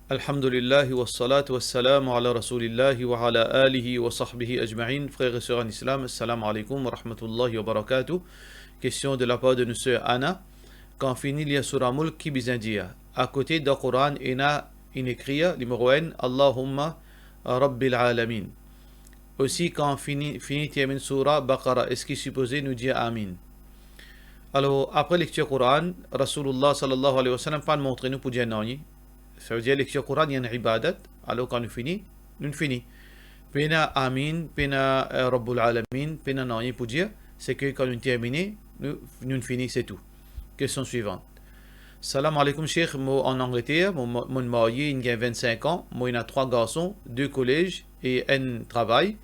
Alhamdulillah wa salatu wa salam ala rasulillahi wa ala alihi wa sahbihi ajma'in. Frères et sœurs en islam, assalamu alaikum wa rahmatullahi wa barakatuh. Question de la part de notre sœur Anna. Quand finit la surah Mulk qui bizandia, à côté du Coran, il a écrit numéro 1, Allahumma Rabbil Alamin. Aussi, quand finit la surah Baqara, est-ce qu'il est supposé nous dire Amin? Alors, après lecture Coran, Rasulullah sallallahu alayhi wa sallam pas montré nous pour dire non. Ça veut dire lecture Coran, il y a une ibadat. Alors, quand nous finit. Pena Amin, Pena Rabbul Alamin, Pena non pour dire, c'est que quand nous terminons, nous finissons, c'est tout. Question suivante. Salam alaikum, Cheikh. Moi, en Angleterre, mon marié, il a 25 ans. Moi, il a 3 garçons, 2 collèges et un travail.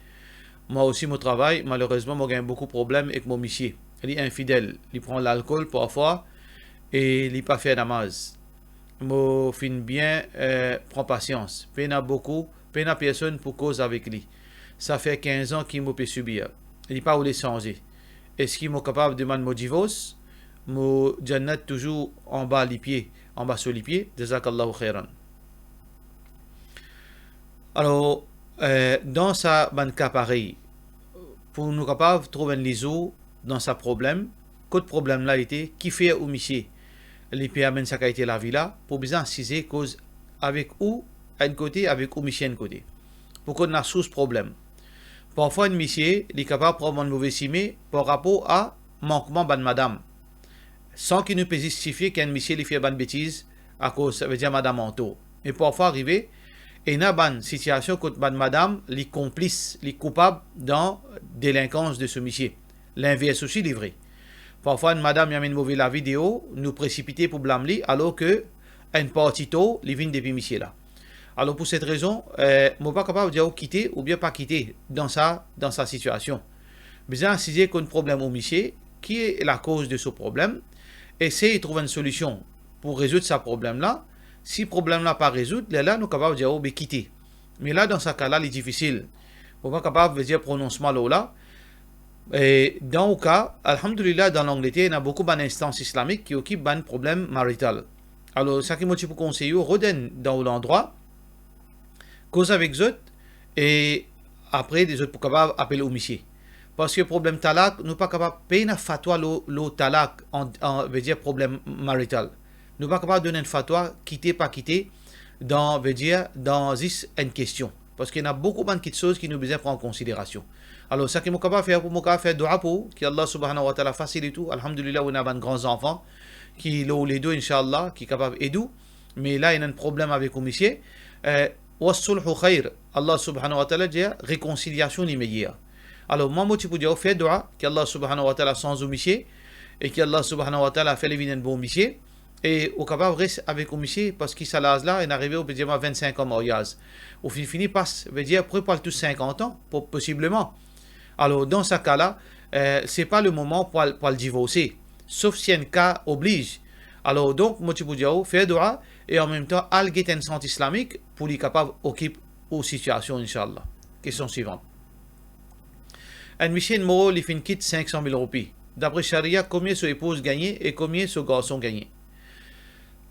Moi aussi, mon travail, malheureusement, moi, j'ai beaucoup de problèmes avec mon monsieur. Il est infidèle. Il prend l'alcool parfois et il n'est pas fait namaz. Moi, fin bien, prend patience. Peine beaucoup, peine à personne pour cause avec lui. Ça fait 15 ans qu'il m'a peut subir. Il n'est pas où les changer. Est-ce qu'il est capable de demander mon divorce? Mon jannat toujours en bas les pieds, en bas sur les pieds. Jazakallahu khairan. Alors, dans sa cas pareil, pour nous capables de trouver un liso dans sa problème, quel problème là était, qui fait ou monsieur? Les pays amènent ça qui a été la vie là, pour bien inciser cause avec ou à un côté, avec ou monsieur à un côté. Pour qu'on a sous problème. Parfois, un monsieur, il est capable de prendre un mauvais simé par rapport à manquement de madame. Sans qu'il ne puisse justifier qu'un monsieur lui fait une bêtise à cause, ça veut dire madame Anto. Mais parfois, arriver, et il y a une situation où madame, les complices, les coupables dans la délinquance de ce monsieur. L'inverse aussi livré. Parfois, une madame y a une mauvaise la vidéo, nous précipiter pour blâmer, alors que une partie tôt, les vient depuis monsieur là. Alors pour cette raison, je ne suis pas capable de dire quitter ou bien pas quitter dans sa situation. Bien insister qu'on a un problème au monsieur, qui est la cause de ce problème, essayer de trouver une solution pour résoudre ce problème là. Si le problème là pas résoudre, là nous sommes capables de dire quitter. Mais là dans ce cas là, il est difficile. On n'est pas capable de dire prononcement là. Et dans le cas, alhamdulillah, dans l'Angleterre, il y a beaucoup d'instances islamiques qui occupent un problème marital. Alors, ce qui m'a dit pour conseiller, redonne dans l'endroit, cause avec eux, et après, des autres pour capable appeler au monsieur. Parce que le problème talak, nous pas capable de payer une fatwa le talak, veut dire problème marital. Nous pas capable de donner une fatwa, quitter, pas quitter, dans une question. Parce qu'il y a beaucoup de choses qui nous besoin prendre en considération. Alors, ce que je peux faire pour moi, faire dua pour que Allah subhanahu wa ta'ala facilite tout. Alhamdulillah, on a des grands enfants qui l'ont les deux, Inch'Allah, qui sont capables d'aider. Mais là, il y a un problème avec le monsieur. Wassulhu khair. Allah subhanahu wa ta'ala dit réconciliation immédiate. Alors, moi, je peux dire, faire dua que Allah subhanahu wa ta'ala sans le monsieur et que Allah subhanahu wa ta'ala fait les vignes bon monsieur. Et au capable reste avec le monsieur parce qu'il s'est là, il est arrivé au petit 25 ans mariage. Au fini passe, veut dire après pas tous 50 ans, possiblement. Alors dans ce cas-là, c'est pas le moment pour le divorcer, sauf si un cas oblige. Alors donc, moi tu peux dire, faire dua et en même temps, alguer un centre islamique pour les capables occuper aux situations, Inch'Allah. Question suivante. Un monsieur moro, il fait quitte 500 000 roupies. D'après Sharia, combien son épouse gagne et combien son garçon gagne?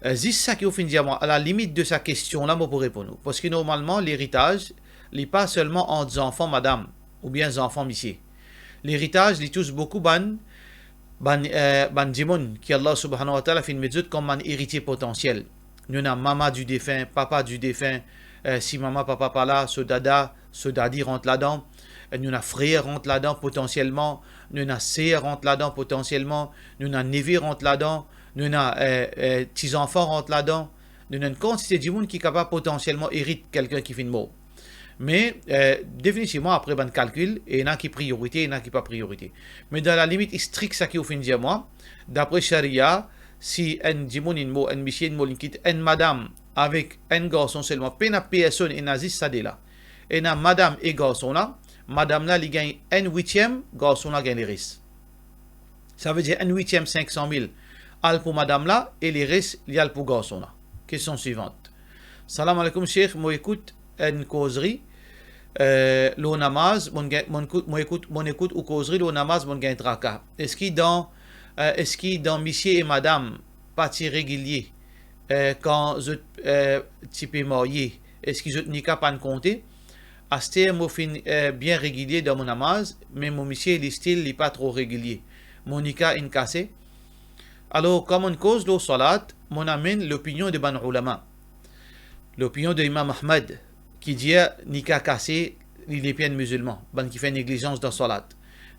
C'est ça qui fait dire à la limite de sa question là, moi pour répondre. Parce que normalement, l'héritage, n'est pas seulement entre enfants, madame, ou bien enfants, monsieur. L'héritage, il touche beaucoup ban dimon, qui Allah subhanahu wa ta'ala fait une méthode comme un héritier potentiel. Nous avons maman du défunt, papa du défunt, si maman, papa pas là, ce dada, ce dadi rentre là-dedans. Nous avons frère rentre là-dedans potentiellement. Nous avons sœur rentre là-dedans potentiellement. Nous avons neveu rentre là-dedans. Nous avons petits-enfants rentrent là-dedans. Nous avons une quantité de monde qui est capable potentiellement hériter quelqu'un qui fait une mort. Mais définitivement, après un calcul, il y en a qui priorité, il y en a qui pas priorité. Mais dans la limite stricte, ça qui au fin dire moi, d'après Sharia, si un dimon un monsieur une madame avec un garçon seulement, peine à personne et nazis ça là. Et na madame et garçon là, madame là il gagne un huitième, garçon là gagne les risques. Ça veut dire un huitième 500 000. Al pour madame là et les restes il y a pour garçon là. Question suivante. Salam alaikum Cheikh, moi écoute une causerie le namaz mon écoute ou causerie le namaz mon gain traka. Est-ce qu'il dans monsieur et madame parti régulier quand je type marié, est-ce que je n'y pas pas compter? Asté mo fin bien régulier dans mon namaz, mais mon monsieur il style n'est pas trop régulier. Mon nika in cassé. Alors, comme on cause le salat, on amène l'opinion de ban ulama. L'opinion de Imam Ahmad, qui dit nika cassé, il est bien musulman, ban qui fait négligence dans salat.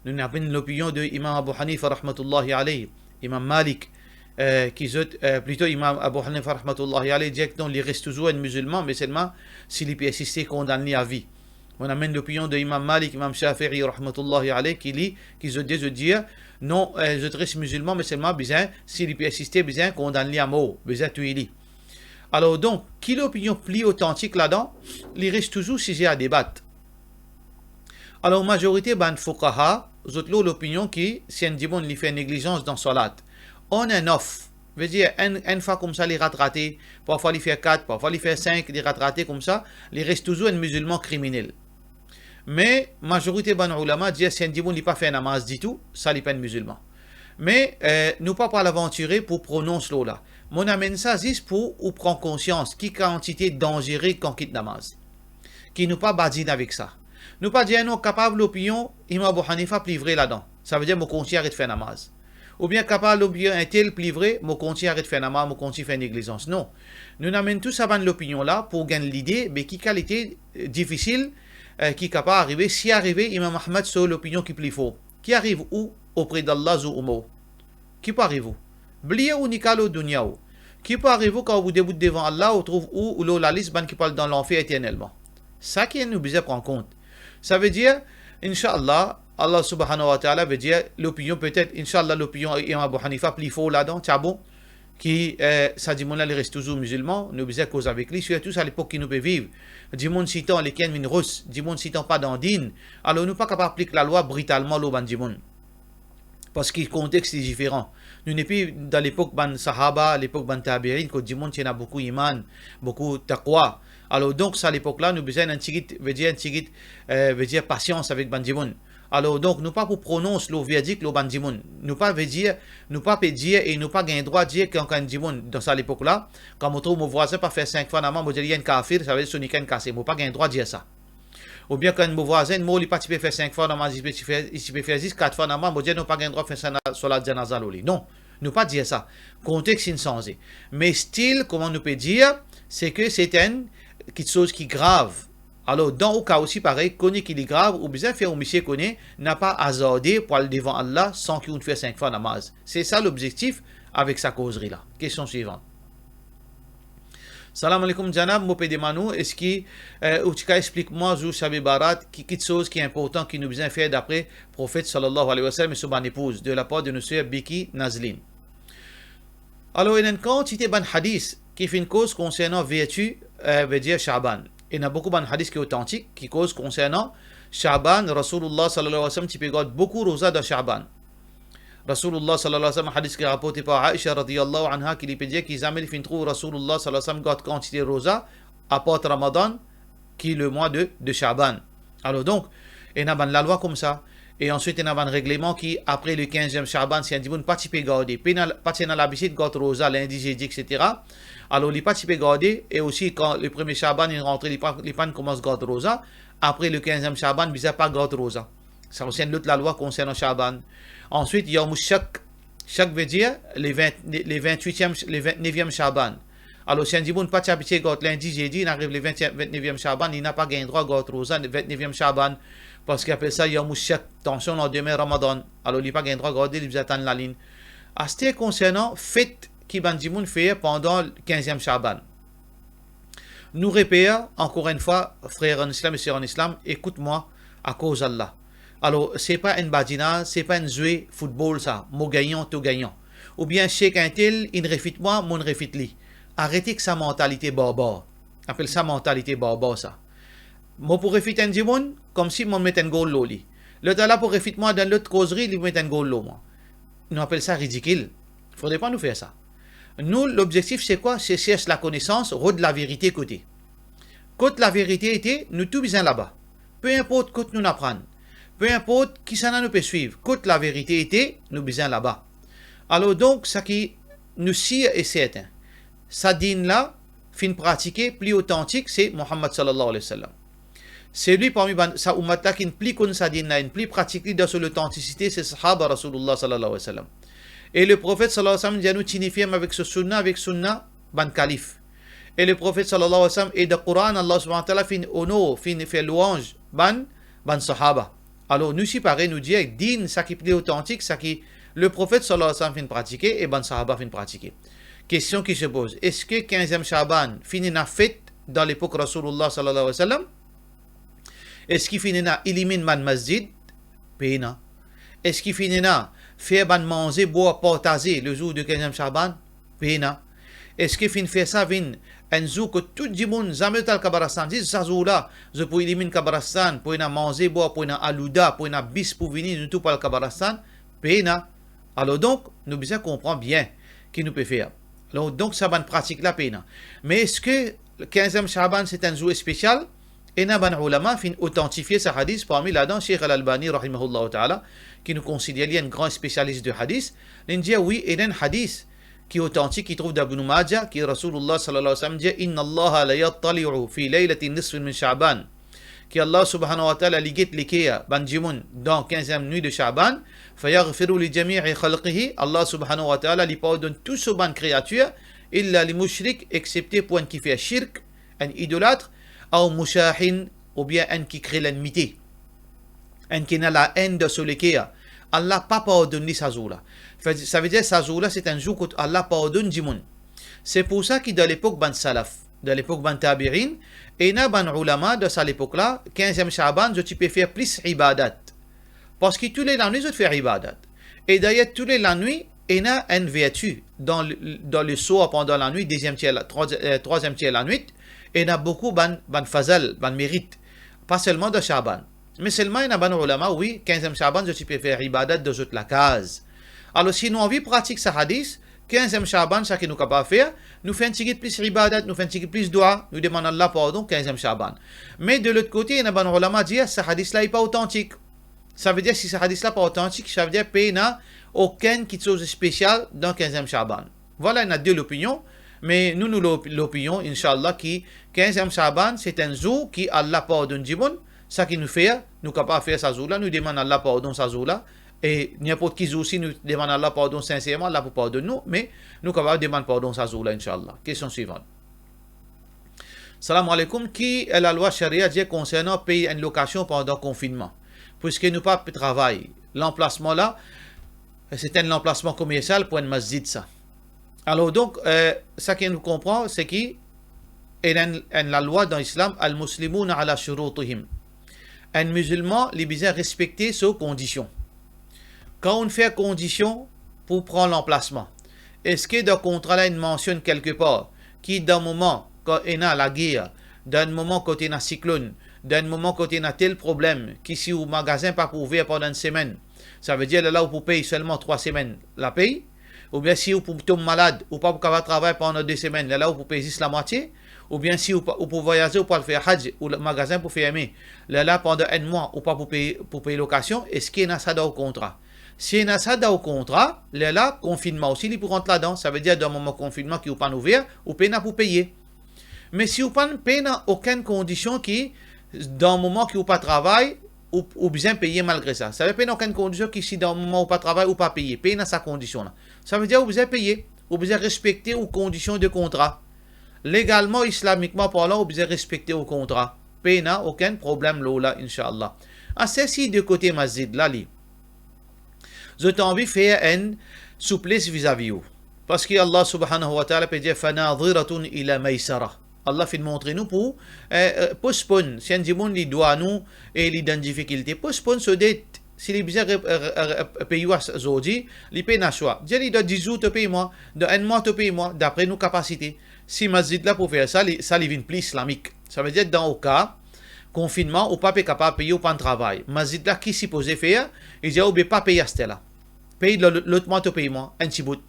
Nous avons l'opinion de Imam Abu Hanifa rahmatullahi alayhi, Imam Malik, plutôt Imam Abu Hanifa rahmatullahi alayhi dit que non, il reste toujours un musulman, mais seulement s'il peut assister condamné à vie. On amène l'opinion de Imam Malik, Imam Shafi'i rahmatullahi alayhi, qui dit non, je reste musulman, mais seulement besoin, s'il peut assister, besoin condamné à mort, besoin tuer lui. Alors donc, qui est l'opinion plus authentique là-dedans? Il reste toujours sujet à débattre. Alors, majorité ban fuqaha, l'opinion qui, si un dibon lui fait négligence dans salat, on est off. Veut dire, une fois comme ça, il raté, parfois il fait 4, parfois il fait 5, il raté comme ça, il reste toujours un musulman criminel. Mais, majorité ban ulama dit, si un dibon n'a pas fait namaz du tout, ça n'est pas un musulman. Mais, nous pas l'aventurer pour prononcer là. Mon amène ça juste pour ou prendre conscience qui quantité dangereuse qu'on quitte namaz. Qui nous pas badine avec ça. Nous pas dire non capable l'opinion, Imam Abu Hanifa plivrer là-dedans. Ça veut dire mon compte arrête de faire namaz. Ou bien capable l'opinion un tel plivrer, mon compte arrête de faire namaz, mon compte fait négligence. Non. Nous n'amène tous à l'opinion là pour gagner l'idée, mais qui qualité difficile, qui est capable d'arriver, si arrivé Imam Ahmad sur l'opinion qui plie faux. Qui arrive où? Auprès d'Allah ou Umo. Qui peut arriver où? Blié ou Nikalo Dunya ou? Qui peut arriver quand vous débutez devant Allah, ou trouve où la liste qui parle dans l'enfer éternellement. Ça qui nous besoin prendre compte. Ça veut dire, Inch'Allah, Allah subhanahu wa ta'ala veut dire, l'opinion peut-être, Inch'Allah, l'opinion Imam Abu Hanifa plus faux là-dedans, c'est bon, qui, ça dit, mon là, il reste toujours musulman, nous besoin cause avec lui, surtout à l'époque qui nous peut vivre. Dis mon citant les ken min russe, dis mon citant pas dans din, alors nous pas capable d'appliquer la loi brutalement l'au ban dimon. Parce que le contexte est différent. Nous n'est plus dans l'époque ban sahaba, à l'époque ban tabi'in, que du monde qui a beaucoup iman, beaucoup taqwa. Alors donc, à l'époque-là, nous besoin d'un tigit, veut dire patience avec bandimoun. Alors donc, nous pas pour prononcer le verdict le bandimoun. Nous pas dire et nous pas gagner droit de dire qu'un bandimoun dans cette époque-là, quand on trouve mon voisin pas faire 5 fois namaz, moi dire un kafir, ça veut dire sonique un cassé. Nous pas gagner droit de dire ça. Ou bien quand mon voisin, moi il pas faire 5 fois namaz, il peut faire 10, 4 fois namaz, moi dire nous pas gagner droit de faire ça sur la janaza loli. Non, nous pas dire ça. Contexte insensé. Mais style, comment nous peut dire, c'est que c'est quelque chose qui est grave. Alors, dans le cas aussi, pareil, connaît qu'il est grave, ou bien faire un monsieur connaît, n'a pas hasardé pour aller devant Allah sans qu'il fasse 5 fois namaz. C'est ça l'objectif avec sa causerie là. Question suivante. Salam alaikum Janab, Mopé de Manou, est-ce que, explique-moi, Zou Shabi Barat, quelque chose qui est important qui nous besoin faire d'après le prophète sallallahu alayhi wa sallam et son épouse, de la part de notre sœur Biki Nazlin. Alors, il y a une quantité de hadith qui fait une cause concernant vertu, veut dire Shaban. Il y a beaucoup de hadiths qui sont authentiques, qui cause concernant Shaban, Rasulullah sallallahu alayhi wa sallam, qui regarde beaucoup rosa dans Shaban. Rasulullah sallallahu alayhi wa sallam, hadith qui est rapporté par Aisha radiyallahu anha, qui lui peut dire qu'ils amènent fin trou Rasulullah sallallahu alayhi wa sallam, garde quantité rosa, à part Ramadan, qui est le mois de Shaban. Alors donc, il y a la loi comme ça. Et ensuite, il y a un règlement qui, après le 15e Shaban, si un dimanche pas typé garder, pas dans l'habitude de garder rosa, lundi, jeudi, etc. Alors, il n'est pas typé garder, et aussi quand le premier Shaban est rentré, les pannes commencent à garder rosa. Après le 15e Shaban, il n'y a pas garder rosa. Ça concerne l'autre la loi concernant Shaban. Ensuite, il y a chaque veut dire les 28e, les 29e Shaban. Alors, si un dimanche pas typé garder lundi, jeudi, il arrive le 29e Shaban, il n'a pas gagné droit à garder rosa, le 29e Shaban. Parce qu'il appelle ça Yom Shak, tension dans demain Ramadan. Alors, il n'y a pas de droit à garder, il attend la ligne. À ce concernant, fête qui Bandimoun fait pendant le 15e Shaban. Nous répétons, encore une fois, frères en islam et sœurs en islam, écoute-moi, à cause d'Allah. Alors, ce n'est pas une badina, ce n'est pas une jouet football, ça. Mon gagnant, tout gagnant. Ou bien, chez un tel, il refite moi, mon refite lui. Arrêtez que sa mentalité barbare. Appelle ça mentalité barbare, ça. Moi pour refiter un dimon, comme si moi mettais un goal loli. Le là pour refiter moi dans l'autre causerie, il met un goal lo moi. Nous appelle ça ridicule. Il faudrait pas nous faire ça. Nous, l'objectif c'est quoi? C'est chercher la connaissance, rôde la vérité côté. Côté la vérité était, nous tout bien là-bas. Peu importe côté nous apprendre. Peu importe qui ça nous peut suivre. Côté la vérité était, nous bien là-bas. Alors donc, ça qui nous sire est certain. sa dîne là, fin pratiquer, plus authentique, c'est Muhammad sallallahu alayhi wa sallam. C'est lui parmi sa ummat là qui ne plus connaît sa dîne là, ne plus pratique dans son authenticité, c'est Sahaba Rasulullah sallallahu alayhi wa sallam. Et le prophète sallallahu alayhi wa sallam dit nous signifier avec ce sunna, ban calife. Et le prophète sallallahu alayhi wa sallam et le Coran, Allah subhanahu wa ta'ala fin honor, fin fait louange, ban sahaba. Alors nous si pareil, nous dit dîne, ça qui est plus authentique, ça qui le prophète sallallahu alayhi wa sallam fin pratiquer et ban sahaba fin pratiquer. Question qui se pose, est-ce que 15e Shaban finit na fête dans l'époque Rasulullah sallallahu alayhi wa sallam? Est-ce qu'il finit na élimine man masjid? Péna. Est-ce qu'il finit na faire ban manger, boire, partager le jour de 15e Shaban? Péna. Est-ce qu'il finit faire ça, vin un jour que tout le monde jamais tal Kabarastan dit ça jour là, je peux éliminer Kabarastan, pour na manger, boire, pour na alouda, pour na bis pour venir nous tout par le Kabarastan? Péna. Alors donc, nous besoin comprendre bien qui nous peut faire. Alors donc ça ban pratique la péna. Mais est-ce que le 15e Shaban c'est un jour spécial? Et na ban ulama fin authentifier ce hadith parmi là-dedans Cheikh Al-Albani rahimahullah ta'ala qui nous considère un grand spécialiste de hadith. Il dit oui, il y a un hadith qui est authentique qui trouve d'Ibn Majah qui Rasulullah sallallahu alayhi wa sallam dit inna Allah la yattali'u fi laylatin nisfin min Sha'ban qui Allah subhanahu wa ta'ala liget likéa ban jimun dans 15e nuit de Sha'ban fayaghfiru li jami'i khalqihi Allah subhanahu wa ta'ala li pardonne tout ce ban créature illa li mushrik excepté pour un qui fait shirk un idolâtre ou mushahin ou bien un qui crée l'enmité un qui n'a la haine de ce likéa Allah pas pardonne sa jour-là. Ça veut dire que sa jour-là c'est un jour que Allah pardonne jimun. C'est pour ça que dans l'époque ban salaf, dans l'époque ban tabirin, et na ban ulama de cette époque-là, 15e Shaban, tu peux faire plus ibadat. Parce que tous les nuits, je fais ibadat. Et d'ailleurs, tous les nuits, il y a une vertu dans le soir pendant la nuit, troisième tiers la nuit, et il y a beaucoup ban fazal, ban mérite. Pas seulement de Shaban. Mais seulement il y a ban ulama, oui, 15e Shaban, tu peux faire ibadat de toute la case. Alors si nous envie pratique ce hadith, 15e Shaban, ça que nous capable faire, nous faisons un petit peu plus ibadat, nous faisons un petit peu plus dua, nous demandons Allah pardon 15e Shaban. Mais de l'autre côté, il y a ban ulama dit ce hadith-là n'est pas authentique. Ça veut dire que si ce hadith-là n'est pas authentique, ça veut dire qu'il n'y a aucun qui chose spécial dans 15e Shaban. Voilà, il y a deux opinions. Mais nous l'opinion, Inch'Allah, qui 15e Shaban, c'est un jour qui Allah pardonne du monde. Ça qui nous fait, nous capable faire ça jour-là, nous demandons Allah pardon ça jour-là. Et n'importe qui aussi nous demande Allah pardon sincèrement, Allah pour pardonner nous, mais nous capable demander pardon ça jour-là, Inch'Allah. Question suivante. Salam alaikum. Qui est la loi charia dit concernant payer une location pendant le confinement? Puisque nous pas de travail. L'emplacement là, c'est un emplacement commercial pour un masjid ça. Alors donc, ça qu'on comprend, c'est qu'il y a la loi dans l'islam, al-muslimouna ala shurutihim. Un musulman, il besoin respecter ses conditions. Quand on fait condition pour prendre l'emplacement, est-ce que dans le contrat là, il mentionne quelque part qui dans le moment quand il y a la guerre, dans le moment quand il y a un cyclone, dans le moment quand il y a tel problème, qui si au magasin pas pour ouvrir pendant une semaine, ça veut dire là où vous payez seulement 3 semaines la paye, ou bien si vous tomber malade, ou pas pour travailler pendant 2 semaines, là où vous payez juste la moitié, ou bien si vous pour voyager ou pour faire hajj, ou le magasin pour faire aimer, là pendant un mois, ou pas pour payer location, est-ce qu'il y a ça dans le contrat? Si il y a ça dans le contrat, là, confinement aussi, il peut rentrer là-dedans. Ça veut dire dans le moment confinement qui n'est pas ouvert, ou paye pour payer. Mais si vous ne payez aucune condition qui, dans le moment qui n'est pas travail, ou bien payer malgré ça. Ça veut dire aucune condition qui, si dans le moment où pas travail, ou pas payer. Payer dans sa condition là. Ça veut dire vous besoin payer, vous besoin respecter aux conditions de contrat. Légalement, islamiquement parlant, vous besoin respecter au contrat. Payer n'a aucun problème là, Inch'Allah. À ceci de côté masjid là, je t'ai envie de faire une souplesse vis-à-vis vous. Parce que Allah subhanahu wa ta'ala peut dire fanadhiratun ila maysara. Allah fait montrer nous pour postpone. Si un dimon li doit nous et li dans difficulté, postpone ce dette. Si les bizarres payent aujourd'hui, les paye n'a choix. Dire il doit 10 jours te paye moi, de un mois te paye moi, d'après nos capacités. Si masjid là pour faire ça, ça les vient plus islamique. Ça veut dire dans au cas confinement ou pas capable de payer ou pas de travail. Masjid là qui supposé faire, il dit ou bien pas payer à ce là. Paye l'autre mois te paye moi un petit bout.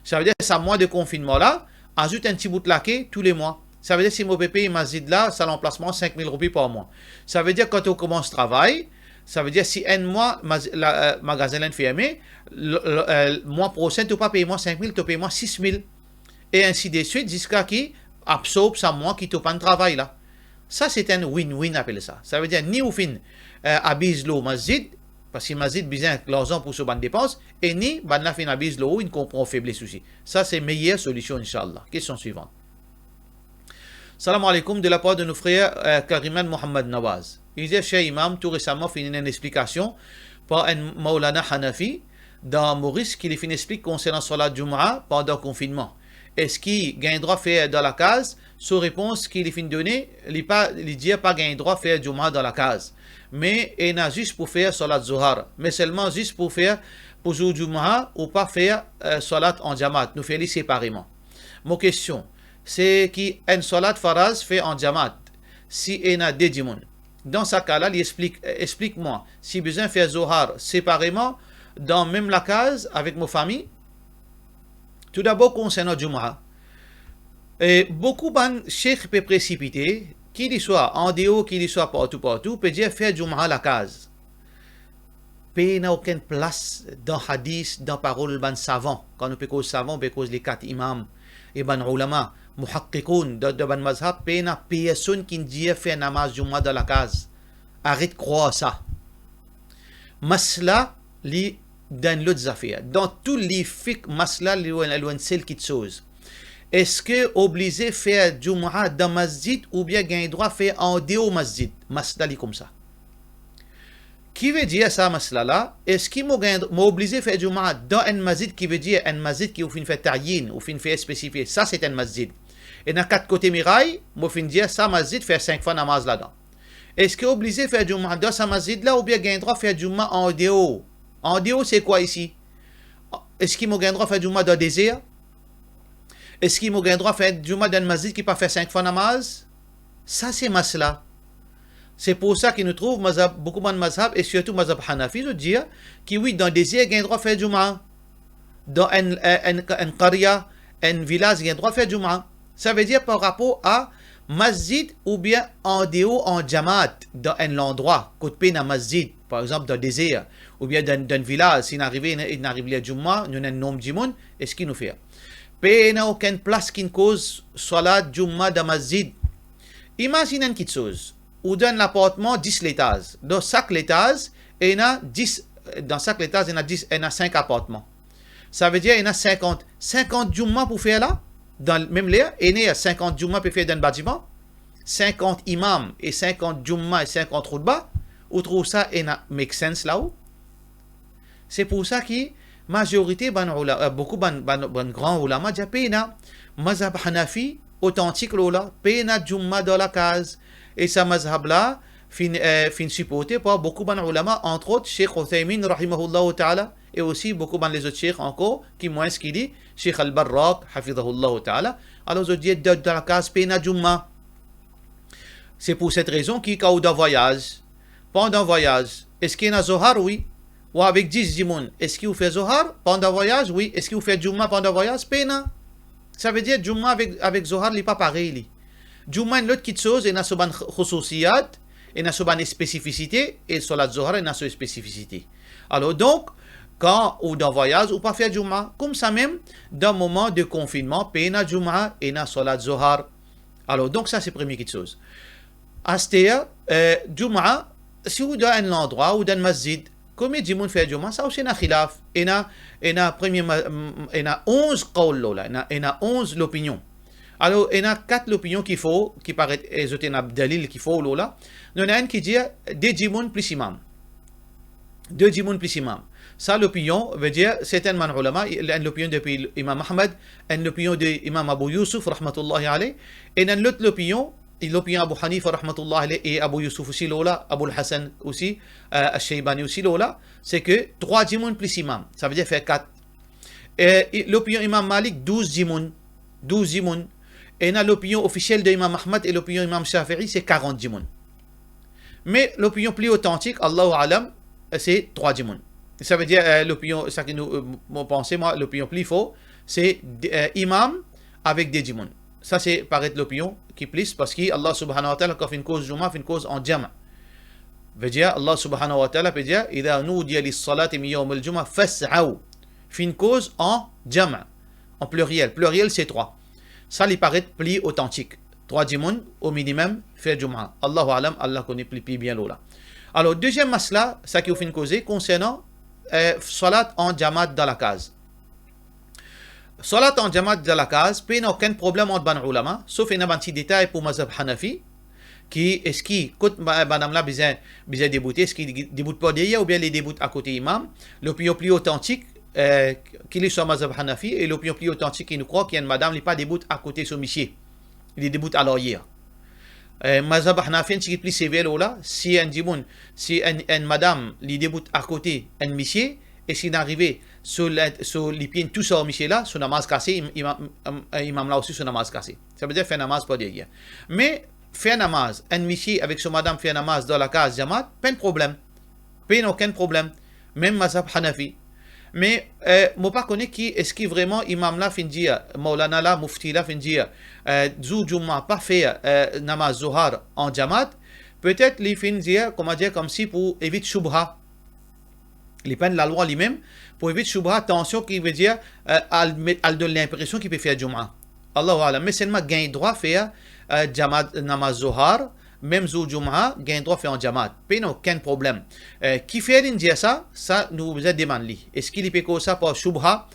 Ça veut dire ça mois de confinement là, ajoute un petit bout là tous les mois. Ça veut dire si moi paye masjid là, ça l'emplacement 5 000 roupies par mois. Ça veut dire quand on commence le travail, ça veut dire si un mois magasin est fermé, le mois prochain tu pas payer moi 5 000, tu paye moi 6 000. et ainsi de suite, jusqu'à qui absorbe ça moi qui te pas de travail là. Ça, c'est un win-win, appelle ça. Ça veut dire, ni au fin, abuse l'eau masjid, parce que masjid besoin l'argent pour ce ban dépense, et ni, ban la fin abuse l'eau, il comprend faiblesse aussi. Ça, c'est meilleure solution, Inch'Allah. Question suivante. Salam alaikum, de la part de nos frères Kariman Mohamed Nawaz. Il dit, Cheikh Imam, tout récemment, fini une explication par un Maulana Hanafi, dans Maurice, qui lui fait une explication concernant Salat Jumu'ah pendant le confinement. Est-ce qu'il gagne droit à faire dans la case? Sous réponse qu'il finit de donner, il dit pas gagne droit à faire Jumu'ah dans la case. Mais il a juste pour faire Salat Zuhar. Mais seulement juste pour faire pour jouer Jumu'ah ou pas faire Salat en Jamaat. Nous faisons séparément. Mon question, c'est qu'un Salat Faraz fait en Jamaat. Si il y a des Jimoun. Dans ce cas-là, il explique-moi. Si besoin de faire Zuhar séparément, dans même la case avec ma famille. Tout d'abord, concernant Jumu'ah, beaucoup de cheikh peuvent précipiter, qu'il y soit en dehors, qu'il y soit partout, peut dire faire Jumu'ah à la case. Il n'y a aucune place dans hadith, dans parole ban savant. Quand nous parlons savant, on parle les 4 imams, et ban ulama, muhakkikoun, de ban mazhab, il n'y a personne qui dit faire namaz Jumu'ah dans la case. Arrête de croire ça. Masla, li dans l'autre affaire. Dans tous les fiqh, masla, loin celle qui chose. Est-ce que obligé faire Jumu'ah dans masjid ou bien gagne droit faire en dehors masjid? Masla li comme ça. Qui veut dire ça masla là? Est-ce qu'il m'a obligé faire Jumu'ah dans un masjid qui veut dire un masjid qui ou fin fait ta'yin ou fin fait spécifié? Ça c'est un masjid. Et dans 4 côtés miraille, moi fin dire ça masjid faire 5 fois namaz là-dedans. Est-ce qu'il est obligé faire Jumu'ah dans ce masjid là ou bien gagne droit faire Jumu'ah en dehors? En dehors, c'est quoi ici? Est-ce qu'il m'a droit à faire Jumu'ah dans le désert? Est-ce qu'il m'a droit à faire Jumu'ah dans le masjid qui pas fait 5 fois namaz? Ça, c'est masla. C'est pour ça qu'il nous trouve beaucoup de mazhab, et surtout mazhab Hanafi, je dis, qui oui, dans le désert, il y a droit à faire Jumu'ah. Dans un qarya, un village, il y a droit à faire Jumu'ah. Ça veut dire par rapport à masjid ou bien en dehors, en jamaat, dans un endroit, côté dans masjid, par exemple dans le désert, ou bien dans un village, s'il arrive à Jumu'ah, nous avons un nombre de monde, est-ce qu'il nous fait? Il n'y a aucune place qui cause Salat Jumu'ah dans masjid. Imaginez une petite chose, ou dans l'appartement 10 étages. Dans chaque étage, il y a 10, dans chaque étage, il y a 5 appartements. Ça veut dire qu'il y a 50 Jumu'ah pour faire là, dans le même lieu, il y a 50 Jumu'ah pour faire dans le bâtiment, 50 imams et 50 Jumu'ah et 50 khutbah. Ou trouve ça et make sense là-haut. C'est pour ça que majorité beaucoup de grands ulama disent pena mazhab Hanafi authentique là pena Jumu'ah dans la case et ça mazhab là fin supporté par beaucoup de ulama entre autres Cheikh Uthaymin rahimahullah ta'ala et aussi beaucoup de les autres cheikhs encore qui moins ce qu'il dit Cheikh Al-Barrak hafidhahullah ta'ala alors je dis dans la case pena Jumu'ah. C'est pour cette raison qu'il y a un voyage. Pendant le voyage, est-ce qu'il y a un Zohar? Oui. Ou avec 10 Jimoun, est-ce qu'il fait Zohar pendant le voyage? Oui. Est-ce qu'il fait Jumu'ah pendant le voyage? Pena. Ça veut dire Jumu'ah avec Zohar, il n'est pas pareil. Jumu'ah, l'autre petite chose, il y a une khususiyat, il y a une spécificité, et sur la Zohar, il y a une spécificité. Alors donc, quand ou dans le voyage, ou pas faire Jumu'ah, comme ça même, dans le moment de confinement, pena Jumu'ah, et na Salat Zohar. Alors donc, ça c'est la première petite chose. Astéa, Jumu'ah, si vous dans un endroit ou dans un masjid, combien de gens fait Jumu'ah? Ça aussi un khilaf. Il y a 11 qawls là, il y a 11 l'opinion. Alors, il y a 4 l'opinion qu'il faut, qui paraît ésotérique, il y a dalil qu'il faut là. Il y en a un qui dit 2 jimoun plus imam. 2 jimoun plus imam. Ça, l'opinion veut dire, certainement ulama, l'opinion de l'imam Ahmed, l'opinion de l'imam Abu Yusuf, rahmatullahi alayh, et dans l'autre l'opinion Abu Hanifa rahmatullah alayhi et Abu Yusuf aussi lola, Abu Hassan aussi, Al-Shaybani aussi lola, c'est que 3 jimoun plus imam, ça veut dire faire 4. Et l'opinion imam Malik 12 jimoun. Et l'opinion officielle de imam Ahmad et l'opinion imam Shafi'i c'est 40 jimoun. Mais l'opinion plus authentique, Allahu alam, c'est 3 jimoun. Ça veut dire l'opinion, ça que nous pensons, moi, l'opinion plus faux, c'est imam avec des jimoun. Ça c'est paraît l'opinion qui plus parce que Allah subhanahu wa ta'ala quand fait une cause Jumu'ah, fait une cause en jama'. Veut dire Allah subhanahu wa ta'ala peut dire idha nudiya lis-salati min yawm al-jumu'ah fas'aw. Fait une cause en jama', en pluriel. Pluriel c'est 3. Ça lui paraît plus authentique. 3 dimoun au minimum faire Jum'a. Allahu alam, Allah connaît plus bien là. Alors, deuxième masla, ça qui vous fait une cause concernant salat en jamaat dans la case. Salat en jamaat dans la case, il n'y a aucun problème entre ban ulama, sauf un petit détail pour mazhab Hanafi, qui est-ce qui, quand madame là besoin débouter, est-ce qu'il déboute pas derrière ou bien les déboute à côté imam, l'opinion plus authentique, qu'il est sur mazhab Hanafi, et l'opinion plus authentique qui nous croit qu'il y a une madame qui pas déboute à côté son monsieur, il déboute à l'arrière. Mazhab Hanafi qui est plus sévère là, si un dimoun, si un madame li déboute à côté un monsieur, et s'il arrivé sur les pieds tout ça au monsieur là, son namaz cassé, imam là aussi son namaz cassé. Ça veut dire faire namaz pas derrière. Mais faire namaz, un monsieur avec son madame fait namaz dans la case jamaat, pas de problème. Pas aucun problème. Même mazhab Hanafi. Mais moi pas connais qui est-ce qui vraiment imam là fin dire Maulana là mufti là fin dire zou jumma pas fait namaz zuhar en jamaat, peut-être les fin dire comment dire comme si pour éviter shubha. Les peines la loi lui-même pour éviter shubha, attention qui veut dire elle donne l'impression qu'il peut faire jum'a. Allahu alam, mais seulement gain droit faire jamaat namaz zuhar, même zou jum'a gain droit faire en jamaat. Pas aucun problème. Qui fait dire ça nous a demandé. Est-ce qu'il peut causer ça par shubha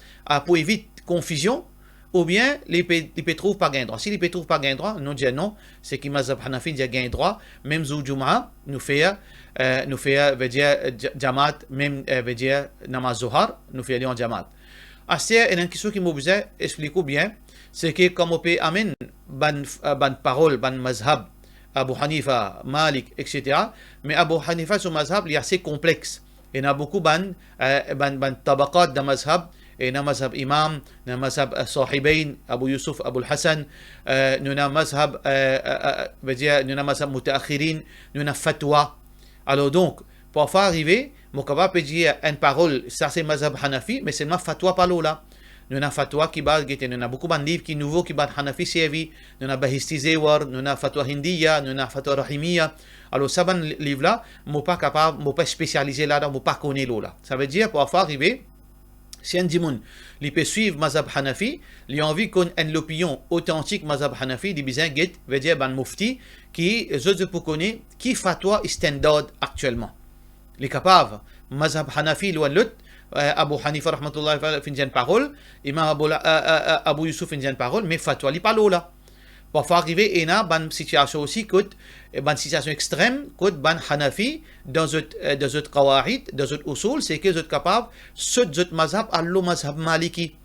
pour éviter confusion ou bien il peut trouver pas gain droit. Si il peut trouver pas gain droit, nous disons non, c'est qu'il mazhab Hanafi dit gain droit, même zou jum'a nous fait veut dire jamaat, même veut dire namaz zuhar, nous fait en jamaat. Assez une question qui m'oblige explique bien, c'est que comme on peut amener ban parole, ban mazhab Abu Hanifa, Malik, etc. Mais Abu Hanifa, son mazhab, il est assez complexe. Il y a beaucoup ban tabaqat de mazhab, il y a mazhab imam, il y a mazhab sahibain, Abu Yusuf, Abu Hassan, il y a mazhab, veut dire, il y a mazhab mutaakhirin, il y a fatwa. Alors donc, pour faire arriver, mon capable peut dire une parole, ça c'est mazhab Hanafi, mais c'est ma fatwa par là. Nous avons fatwa qui bat, nous avons beaucoup de livres qui nouveaux qui battent Hanafi servi, nous avons Bahisti Zewar, nous avons fatwa Hindiya, nous avons fatwa Rahimiya. Alors ça, ban livre là, moi pas capable, moi pas spécialisé là, moi pas connaît là. Ça veut dire pour faire arriver, si un dimoun, il peut suivre mazhab Hanafi, il a envie qu'on ait l'opinion authentique mazhab Hanafi, il besoin de veut dire ban mufti qui je pour connaître qui fatwa standard actuellement. Les capables mazhab Hanafi loin l'autre. Abu Hanifa rahmatullah fin une parole, Imam Abu Yusuf fin une parole, mais fatwa li parle là. Pour faire arriver une bonne situation aussi que bonne situation extrême que ban Hanafi dans autres qawaid, dans autres usul, c'est que vous êtes capable ce mazhab allo mazhab maliki.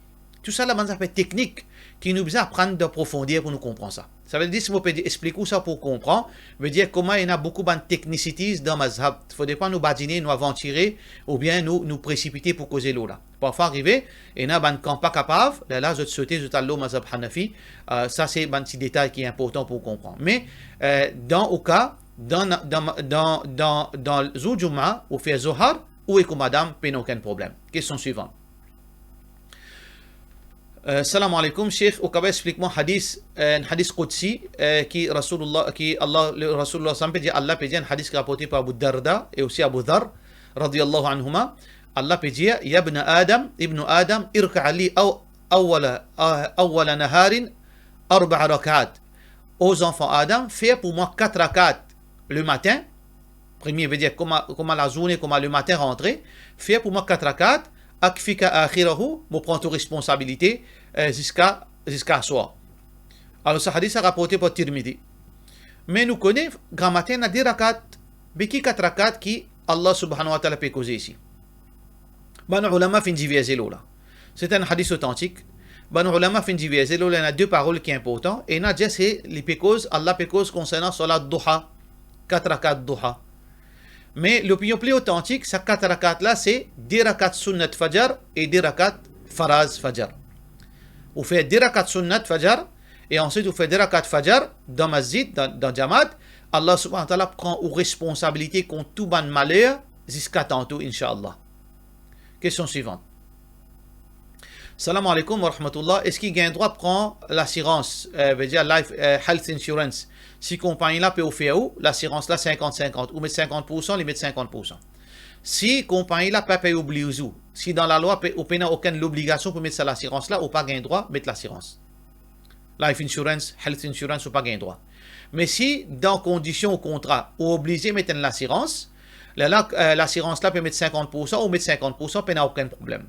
Tout ça la mazhab est technique qui nous besoin apprendre d'approfondir pour nous comprendre ça. Ça veut dire si vous pouvez expliquer ça pour comprendre, veut dire comment il y a beaucoup de technicités dans mazhab. Il ne faudrait pas nous badiner, nous aventurer ou bien nous précipiter pour causer l'eau là. Pour faire arriver, il y a un camp pas capable, là je te souhaite je t'allo mazhab Hanafi, ça c'est un petit détail qui est important pour comprendre. Mais dans au cas dans Zou Jum'a ou fait Zohar ou est madame, pas aucun problème. Question suivante. Salam alaikum, Cheikh. Au cas explique-moi un hadith Qudsi qui Rasulullah, qui Allah, le Rasulullah dit Allah peut dire un hadith rapporté par Abu Darda et aussi Abu Dhar, radiyallahu anhuma. Allah peut dire Ya ibn Adam, irka' li awwala naharin 4 rak'at. Aux enfants Adam, fais pour moi 4 rak'at le matin. Premier veut dire comment la journée, comment le matin rentrer. Fais pour moi 4 rak'at. Akfika akhirahu, me prend toute responsabilité jusqu'à soir. Alors ce hadith a rapporté par Tirmidhi. Mais nous connaissons grand matin a 10 rakat, mais qui 4 rakat qui Allah subhanahu wa ta'ala peut causer ici. Ban ulama fin diviser là. C'est un hadith authentique. Ban ulama fin diviser là, il y a 2 paroles qui sont importantes et il y a déjà c'est les pécauses, Allah peut cause concernant salat duha, 4 rakat duha. Mais l'opinion plus authentique, ces 4 rakats là, c'est 10 rakats sunnat fajr et 10 rakats faraz fajr. Vous faites 10 rakats sunnat fajr et ensuite vous faites 10 rakats fajr dans masjid, dans jamaat. Allah subhanahu wa ta'ala prend aux responsabilités contre tout ban malheur jusqu'à tantôt, Inch'Allah. Question suivante. Salam alaikum wa rahmatullah. Est-ce qu'il gagne droit de prendre l'assurance, veut dire life health insurance? Si compagnie là peut faire où l'assurance là 50-50 ou mettre 50%, il met 50%. Si compagnie là pas payer oublier ou si dans la loi on n'a aucune obligation pour mettre ça l'assurance là ou pas gain droit mettre l'assurance. life insurance, health insurance ou pas gain droit. Mais si dans condition au contrat ou obligé mettre l'assurance, l'assurance là peut mettre 50% ou mettre 50%, peut n'a aucun problème.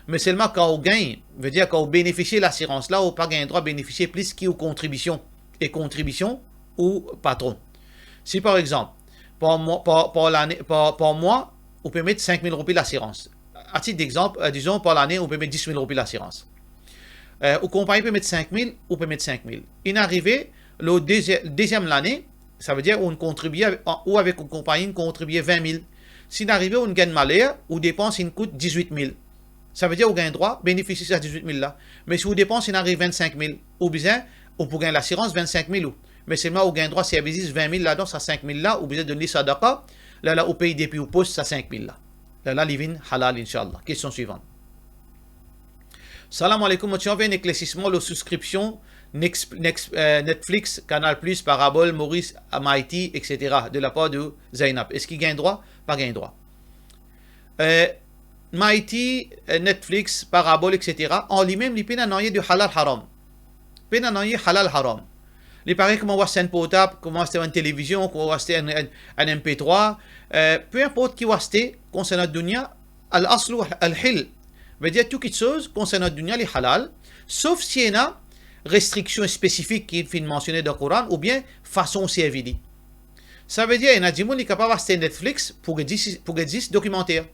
Mais seulement quand on gagne, veut dire quand on bénéficie de l'assurance là, on pas gain droit bénéficier plus qu'aux contributions et contributions ou patron. Si par exemple, par mois, on peut mettre 5 000 roupies l'assurance. À titre d'exemple, disons par l'année, on peut mettre 10 000 roupies l'assurance. Ou compagnie peut mettre 5 000, ou peut mettre 5 000. Il est arrivé, le deuxième l'année, ça veut dire qu'on contribue, ou avec une compagnie, on contribue 20 000. S'il est arrivé, on gagne malheur, ou dépense, il coûte 18 000. Ça veut dire qu'on gagne droit, bénéficier de ces 18 000 là. Mais si on dépense, il arrive 25 000. Ou bien, on peut gagner l'assurance 25 000. Mais seulement, on gagne droit, si on existe 20 000 là-dedans, ça 5 000 là, ou bien donner ça d'accord, là, on paye depuis au poste, ça 5 000 là. Là, living halal, Inch'Allah. Question suivante. Salam alaikum, on vient un éclaircissement, la souscription, Netflix, Canal+, Parabole, Maurice, Mighty, etc. de la part de Zainab. Est-ce qu'il gagne droit? Pas gagne droit. Mighty, Netflix, Parabole, etc. En lui-même, il peut n'envoyer du halal haram. Il peut n'envoyer halal haram. Il paraît comment on voit un portable, comment on une télévision, comment on voit un MP3, peu importe qui voit concernant le dunya, al-aslu al-hil. Veut dire toute chose concernant le dunya, les halal, sauf s'il y a une restriction spécifique qui est mentionnée dans le Coran, ou bien façon servie. Ça veut dire qu'il y a des gens qui sont capables d'acheter Netflix pour que 10 documentaires.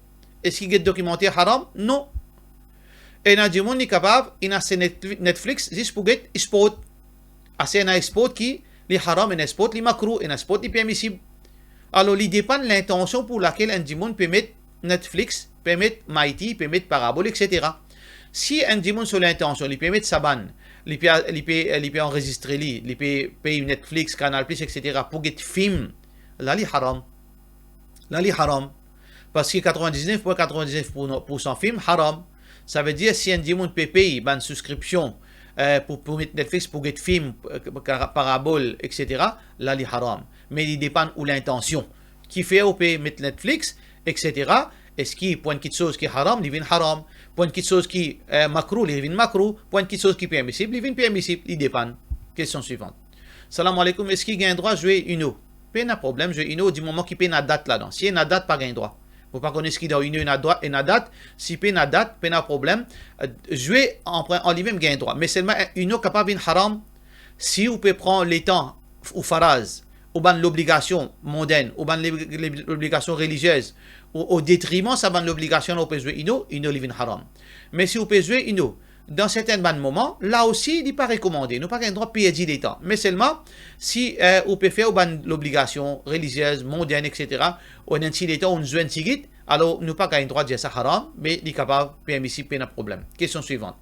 Est-ce qu'il y a des documentaires haram? Non. Et il y a des gens qui sont capables d'acheter Netflix juste pour que sport. Il y a un sport qui est haram, un sport qui est makruh, un sport qui est permissible. Alors, il dépend de l'intention pour laquelle un démon peut mettre Netflix, peut mettre Mighty, peut mettre Parabole, etc. Si un démon sur l'intention, il peut mettre Saban, il peut enregistrer, il peut payer Netflix, Canal+, etc. pour get film, là, il est haram. Là, il est haram. Parce que 99,99% film, haram. Ça veut dire si un démon peut payer une souscription pour mettre Netflix, pour get film, Parabole, etc., là, il est haram. Mais il dépend de l'intention. Qui fait ou peut mettre Netflix, etc. Est-ce qu'il point quelque chose qui est haram, il vient haram. Point quelque chose qui est makruh, il vient makruh. Point quelque chose qui est permissible, il vient permissible. Il dépend. Question suivante. Salam alaikum. Est-ce qu'il a un droit de jouer Uno? Pas de problème, jouer Uno du moment qu'il paye une date là-dedans. Si il y a une date, pas de droit. Vous ne pas connaître ce qu'il y a dans Uno, une date. Si il paye une date, pas de problème. Jouer en lui-même, il a un droit. Mais seulement Uno capable de haram. Si vous pouvez prendre les temps ou faraz, ou bien l'obligation mondaine, ou bien l'obligation religieuse, au détriment ça va l'obligation on peut jouer Uno living haram. Mais si vous pouvez jouer Uno dans certains moments, là aussi il n'est pas recommandé. Nous pas un droit de payer des temps. Mais seulement si vous pouvez faire l'obligation religieuse, mondaine, etc. On a des temps on joue un tigit, alors nous pas un droit de dire ça haram, mais il est capable de permissible, pas de problème. Question suivante.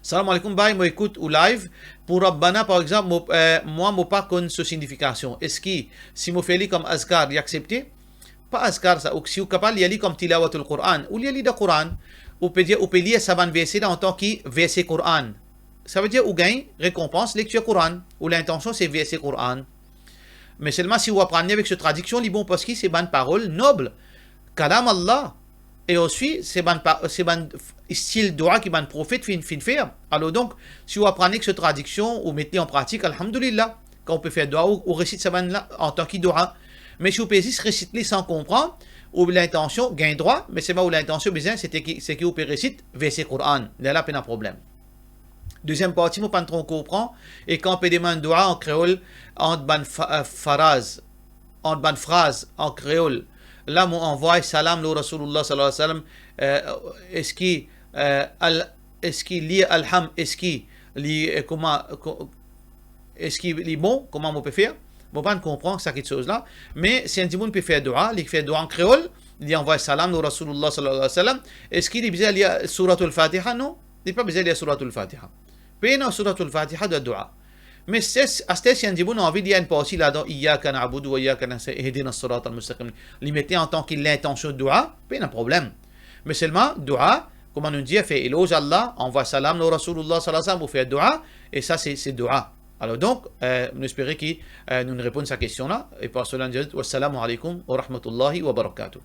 Salam alaikum, bye, moi écoute ou live. Pour Rabbana, par exemple, moi, je pas connais sa signification. Est-ce que si je fais comme Azkar, il accepté? Pas Azkar, ça. Ou si vous capable, il y a comme Tilawatul Quran. Ou il y a le Quran. Ou peut lire ça verset en tant que verset Quran. Ça veut dire ou gagne récompense lecture Quran. Ou l'intention c'est verset Quran. Mais seulement si vous apprenez avec cette traduction, c'est bon parce que c'est une parole noble. Kalam Allah. Et aussi, c'est un style dua qui est un prophète fin faire. Alors donc, si vous apprenez que cette traduction, ou mettez en pratique, alhamdulillah, quand on peut faire dua ou récite ça en tant que dua. Mais si vous pouvez juste réciter sans comprendre, ou l'intention, gagne droit, mais c'est pas où l'intention, c'est que vous pouvez réciter verset Coran. Là, là, pas de problème. Deuxième partie, vous ne pouvez pas comprendre. Et quand on peut demander dua en créole, en ban phrase en créole, là, on envoie salam le Rasulullah sallallahu alayhi wa sallam. Est-ce qu'il lit alham, est-ce qu'il est bon, comment on peut faire? On peut comprendre cette chose-là. Mais si un démon peut faire dua, il fait dua en créole, il envoie salam le Rasulullah sallallahu alayhi wa sallam. Est-ce qu'il est besoin de lire Surat al-Fatiha? Non, il n'est pas besoin de lire Surat al-Fatiha. Puis dans Surat al-Fatiha de dua. Mais si un démon a envie de lire une partie là-dedans, Iyaka na'budu wa iyaka nasta'in, ihdina as-sirata al-mustaqim, il mettait en tant qu'il l'intention de dua, pas de problème. Mais seulement, dua, comme on nous dit, fait éloge Allah, envoie salam le Rasulullah sallallahu alayhi wa sallam pour faire dua, et ça c'est dua. Alors donc, nous espérons que nous répondons à cette question-là, et par cela, wassalamu alaikum wa rahmatullahi wa barakatuh.